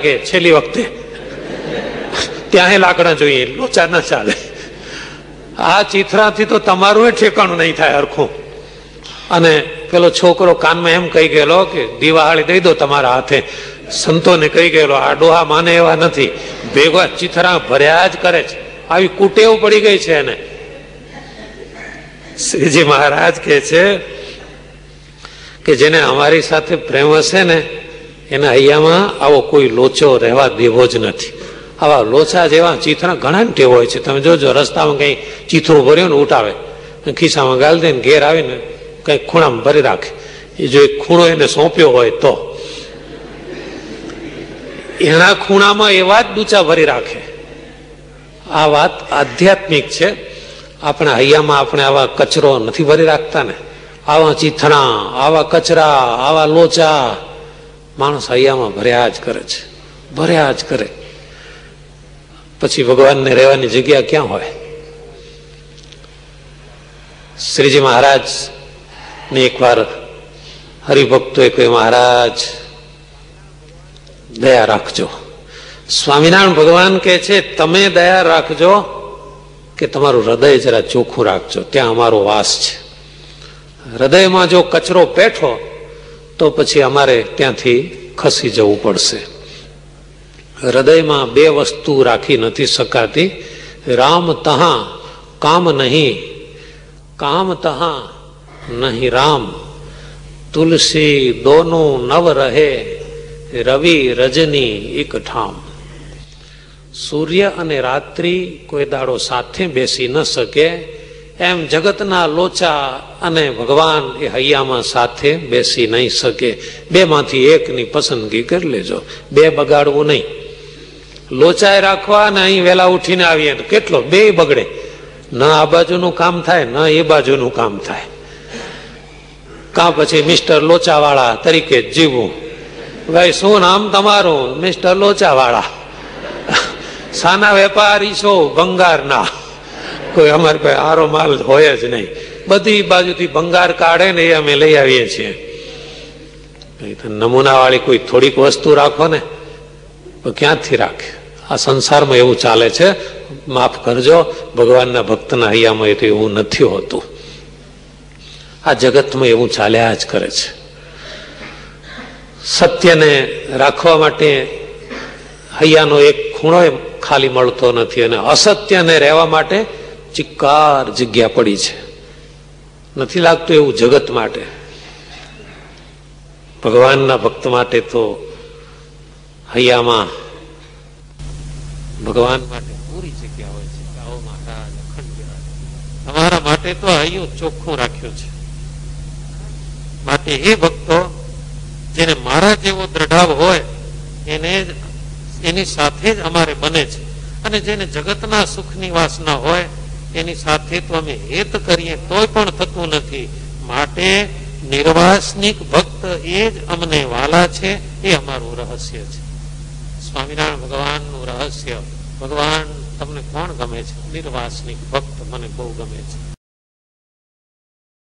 કે છેલ્લી વખતે ત્યાં લાકડા જોઈએ, લોચા ના ચાલે. આ ચીથરાથી તો તમારું ઠેકાણું નહીં થાય હરખું. અને પેલો છોકરો કાનમાં એમ કહી ગયેલો કે દિવાળી દઈ દો તમારા હાથે. સંતોને કહી ગયેલો આ ડોહા માને એવા નથી, ભેગા ચીથરા ભર્યા જ કરે છે. આવી કુટેવ પડી ગઈ છે એને. શ્રીજી મહારાજ કહે છે કે જેને અમારી સાથે પ્રેમ હશે ને એના હૈયામાં આવો કોઈ લોચો રહેવા દેવો જ નથી. આવા લોચા જેવા ચીથરા ઘણા ટેવ હોય છે. તમે જોજો રસ્તામાં કઈ ચીથરું ભર્યું ને ઉઠાવે, ખિસ્સામાં ગાલ દે ને ઘેર આવીને કઈ ખૂણામાં ભરી રાખે. એ જો એક ખૂણો એને સોંપ્યો હોય તો એના ખૂણામાં એવા જ ડૂચા ભરી રાખે. આ વાત આધ્યાત્મિક છે. આપણા હૈયામાં આપણે આવા કચરો નથી ભરી રાખતા ને. આવા ચીથણા, આવા કચરા, આવા લોચા માણસ હૈયામાં ભર્યા જ કરે છે, ભર્યા જ કરે. પછી ભગવાનને રહેવાની જગ્યા ક્યાં હોય? શ્રીજી મહારાજ ને એકવાર હરિભક્તોએ કહ્યું, મહારાજ દયા રાખજો. સ્વામિનારાયણ ભગવાન કહે છે તમે દયા રાખજો કે તમારું હૃદય જરા ચોખ્ખું રાખજો, ત્યાં અમારો વાસ છે. હૃદયમાં જો કચરો પેઠો તો પછી અમારે ત્યાંથી ખસી જવું પડશે. હૃદયમાં બે વસ્તુ રાખી નથી શકાતી. રામ તહા કામ નહીં, કામ તહા નહીં રામ. તુલસી દોનો નવ રહે, રવિ રજની એક ઠામ. સૂર્ય અને રાત્રિ કોઈ દાડો સાથે બેસી ન શકે, એમ જગતના લોચા અને ભગવાન એ હૈયામાં સાથે બેસી નહીં શકે. બે માંથી એકની પસંદગી કરી લેજો, બે બગાડવું નહીં. લોચાએ રાખવા ને અહીં વેલા ઉઠીને આવીએ તો કેટલો બે બગડે. ન આ બાજુનું કામ થાય, ન એ બાજુનું કામ થાય. કાં પછી મિસ્ટર લોચાવાળા તરીકે જ જીવવું. ભાઈ શું નામ તમારું? મિસ્ટર લોચાવાળા. સાના વેપારી છો? ભંગારના. કોઈ અમારે પાસે આરો માલ હોય જ નહીં, બધી બાજુથી ભંગાર કાઢે ને એ અમે લઈ આવીએ છીએ. નમૂના વાળી કોઈ થોડીક વસ્તુ રાખો ને તો ક્યાંથી રાખે? આ સંસારમાં એવું ચાલે છે. માફ કરજો, ભગવાનના ભક્તના હૈયામાં એ તો એવું નથી હોતું. આ જગતમાં એવું ચાલ્યા જ કરે છે. સત્યને રાખવા માટે હૈયાનો એક ખૂણો ખાલી મળતો નથી, અને અસત્યને રહેવા માટે ચિક્કાર જગ્યા પડી છે. નથી લાગતું એવું જગત માટે? ભગવાનના ભક્ત માટે તો હૈયામાં ભગવાન માટે પૂરી જગ્યા હોય છે. આવો મહારાજ અખંડ વિરાજ, તમારા માટે તો હૈયું ચોખ્ખું રાખ્યું છે. માટે એ ભક્તો જેને મારા જેવો દ્રઢાવ હોય એને એની સાથે જ અમારે બને છે. અને જેને જગતના સુખની વાસના હોય એની સાથે તો અમે હેત કરીએ તોય પણ થતું નથી. માટે નિર્વાસનિક ભક્ત એ જ અમને વાલા છે, એ અમારું રહસ્ય છે. સ્વામિનારાયણ ભગવાનનું રહસ્ય. ભગવાન તમને કોણ ગમે છે? નિર્વાસનિક ભક્ત મને બહુ ગમે છે.